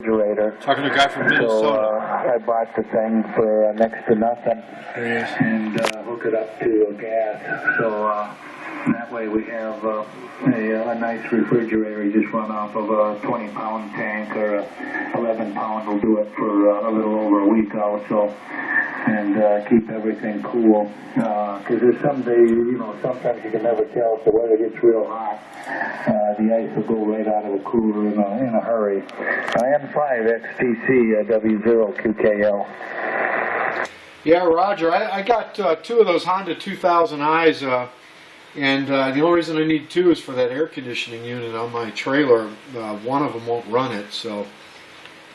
refrigerator. Talking to a guy from Minnesota. So I bought the thing for next to nothing. There he is. And hook it up to gas. So that way we have a nice refrigerator. You just run off of a 20-pound tank, or a 11-pound will do it for a little over a week also. And keep everything cool. Because there's some days, sometimes you can never tell if the weather gets real hot. The ice will go right out of the cooler in a hurry. N5XTC, W0QKL. Yeah, Roger. I got two of those Honda 2000Is, and the only reason I need two is for that air conditioning unit on my trailer. One of them won't run it, so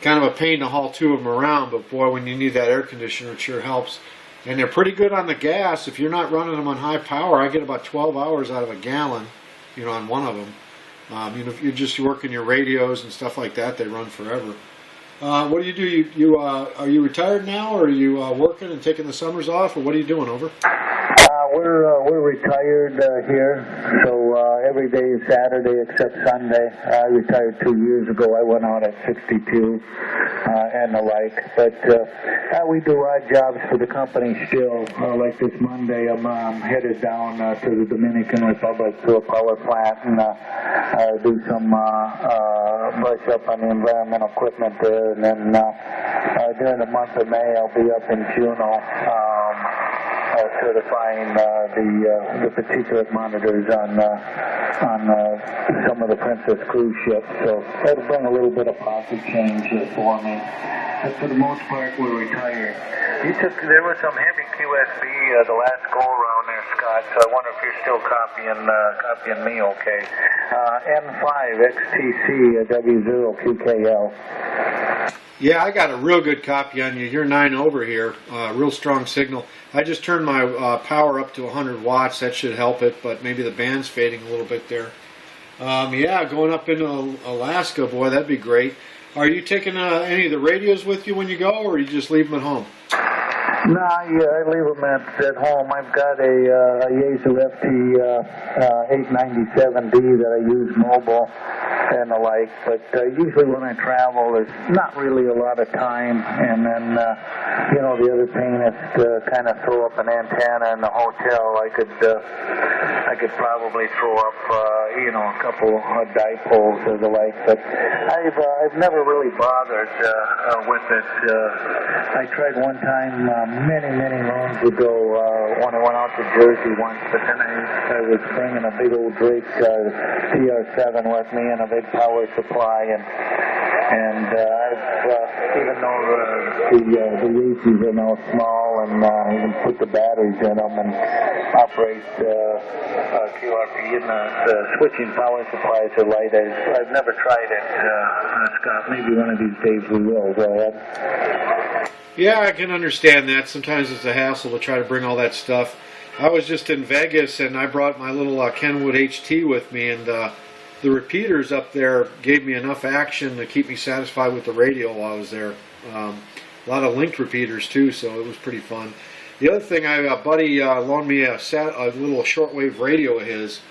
kind of a pain to haul two of them around, but boy, when you need that air conditioner, it sure helps. And they're pretty good on the gas. If you're not running them on high power, I get about 12 hours out of a gallon, on one of them. If you're just working your radios and stuff like that, they run forever. What do you do? Are you retired now, or are you working and taking the summers off, or what are you doing, over? We're retired here, so every day is Saturday except Sunday. I retired 2 years ago. I went out at 62 and the like. But we do odd jobs for the company still. Like this Monday, I'm headed down to the Dominican Republic to a power plant and do some brush up on the environmental equipment there. And then during the month of May, I'll be up in Juneau. Certifying the particulate monitors on some of the Princess cruise ships, so that'll bring a little bit of pocket change for me. But for the most part, we're retired. There was some heavy QSB the last go around there, Scott. So I wonder if you're still copying me, okay? N5XTC, W0QKL. Yeah, I got a real good copy on you. You're 9 over here. Real strong signal. I just turned my power up to 100 watts. That should help it, but maybe the band's fading a little bit there. Yeah, going up into Alaska, boy, that'd be great. Are you taking any of the radios with you when you go, or you just leave them at home? No, I leave them at home. I've got a Yaesu FT897D that I use mobile and the like, but usually when I travel, there's not really a lot of time, and then, the other pain is to kind of throw up an antenna in the hotel. I could probably throw up, a couple of dipoles or the like, but I've never really bothered with it. I tried one time many moons ago when I went out to Jersey once, but then I was bringing a big old Drake TR7 with me and a big power supply, and I've even though the Yaesus are now small, and you can put the batteries in them and operate QRP, and the switching power supplies are light. I've never tried it, Scott. Maybe one of these days we will. Go ahead. Yeah, I can understand that. Sometimes it's a hassle to try to bring all that stuff. I was just in Vegas, and I brought my little Kenwood HT with me, and the repeaters up there gave me enough action to keep me satisfied with the radio while I was there. A lot of linked repeaters too, so it was pretty fun. The other thing, a buddy loaned me a little shortwave radio of his,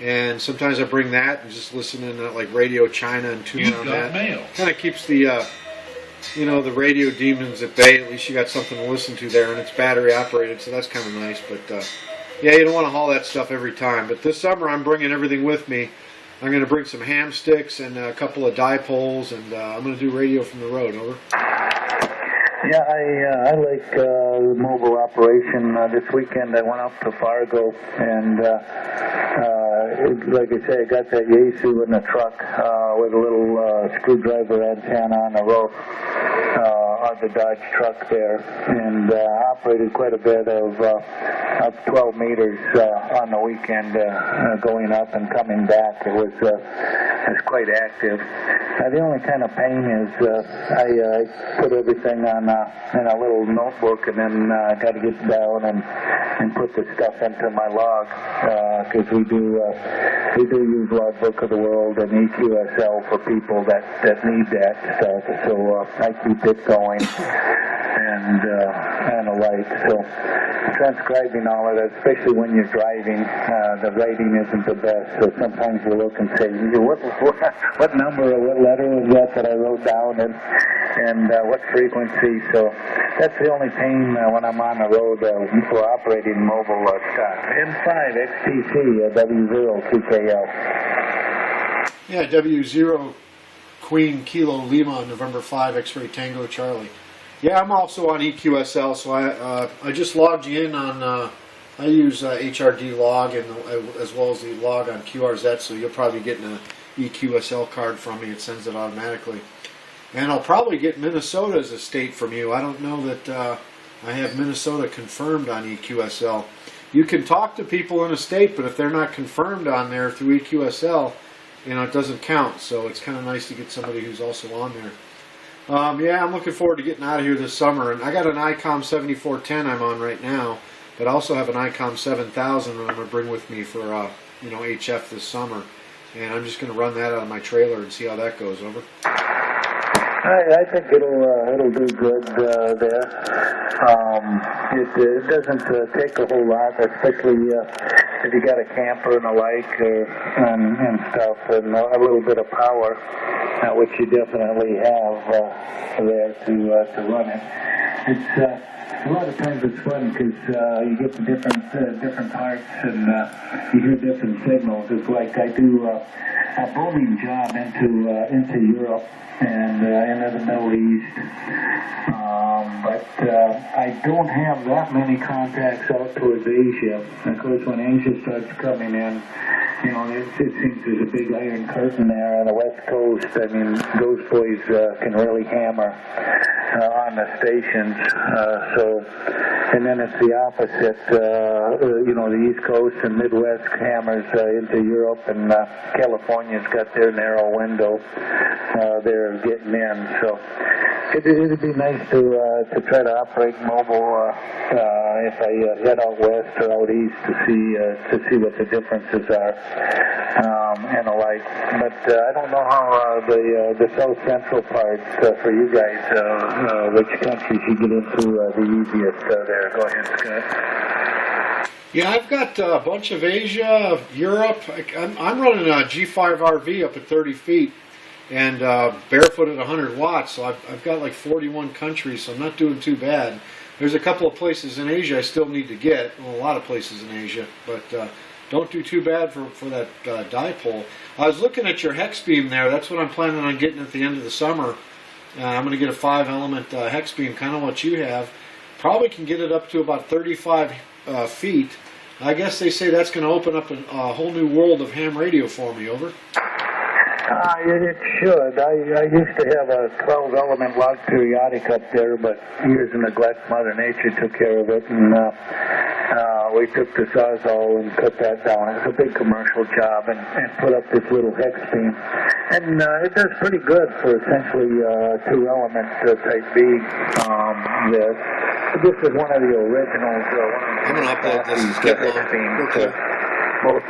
and sometimes I bring that and just listen in like Radio China and tune in on that. Kind of keeps the the radio demons at bay. At least you got something to listen to there, and it's battery operated, so that's kind of nice. But yeah, you don't want to haul that stuff every time. But this summer I'm bringing everything with me. I'm going to bring some ham sticks and a couple of dipoles, and I'm going to do radio from the road. Over. Yeah, I like mobile operation. This weekend I went up to Fargo, and like I say, I got that Yaesu in the truck with a little screwdriver antenna on the roof of the Dodge truck there, and operated quite a bit of up 12 meters on the weekend going up and coming back. It was quite active. The only kind of pain is I put everything in a little notebook, and then got to get down and put the stuff into my log, because we do use Logbook of the World and EQSL for people that need that stuff. So I keep it going. going and the like. So transcribing all of that, especially when you're driving, the writing isn't the best. So sometimes you look and say, what number or what letter was that I wrote down, and what frequency. So that's the only pain when I'm on the road for operating mobile N5XTC W0QKL. Yeah, W0 Queen Kilo Lima November 5 X-Ray Tango Charlie. Yeah, I'm also on EQSL, so I just logged you in on. I use HRD log and as well as the log on QRZ, so you'll probably be getting an EQSL card from me. It sends it automatically, and I'll probably get Minnesota as a state from you. I don't know that I have Minnesota confirmed on EQSL. You can talk to people in a state, but if they're not confirmed on there through EQSL, it doesn't count. So it's kind of nice to get somebody who's also on there. Yeah, I'm looking forward to getting out of here this summer, and I got an ICOM 7410 I'm on right now, but I also have an ICOM 7000 that I'm going to bring with me for HF this summer, and I'm just going to run that out of my trailer and see how that goes. Over. I think it'll do good there. It doesn't take a whole lot, especially if you got a camper and the like and stuff, and a little bit of power, which you definitely have there to run it. It's a lot of times it's fun because you get the different parts and you hear different signals. It's like I do a booming job into Europe and into the Middle East, but I don't have that many contacts out towards Asia. Of course, when Asia starts coming in, it seems there's a big iron curtain there on the West Coast. I mean, those boys can really hammer on the stations. And then it's the opposite. The East Coast and Midwest hammers into Europe, and California's got their narrow window. They're getting in. So it'd be nice to try to operate mobile if I head out west or out east to see what the differences are and the like. But I don't know how the south central parts for you guys, which countries you get into the easiest there. Go ahead, Scott. Yeah, I've got a bunch of Asia, Europe. I'm running a G5 RV up at 30 feet and barefoot at 100 watts. So I've got like 41 countries, so I'm not doing too bad. There's a couple of places in Asia I still need to get. Well, a lot of places in Asia, but don't do too bad for that dipole. I was looking at your hex beam there. That's what I'm planning on getting at the end of the summer. I'm going to get a 5-element hex beam, kind of what you have. Probably can get it up to about 35 feet. I guess they say that's going to open up a whole new world of ham radio for me. Over. It should. I used to have a 12-element log periodic up there, but years of neglect, Mother Nature took care of it, and we took the Sawzall and cut that down. It was a big commercial job, and put up this little hex beam. And it does pretty good for essentially 2-element type B. This is one of the originals. I'm going to upload this. Hex beams. Mostly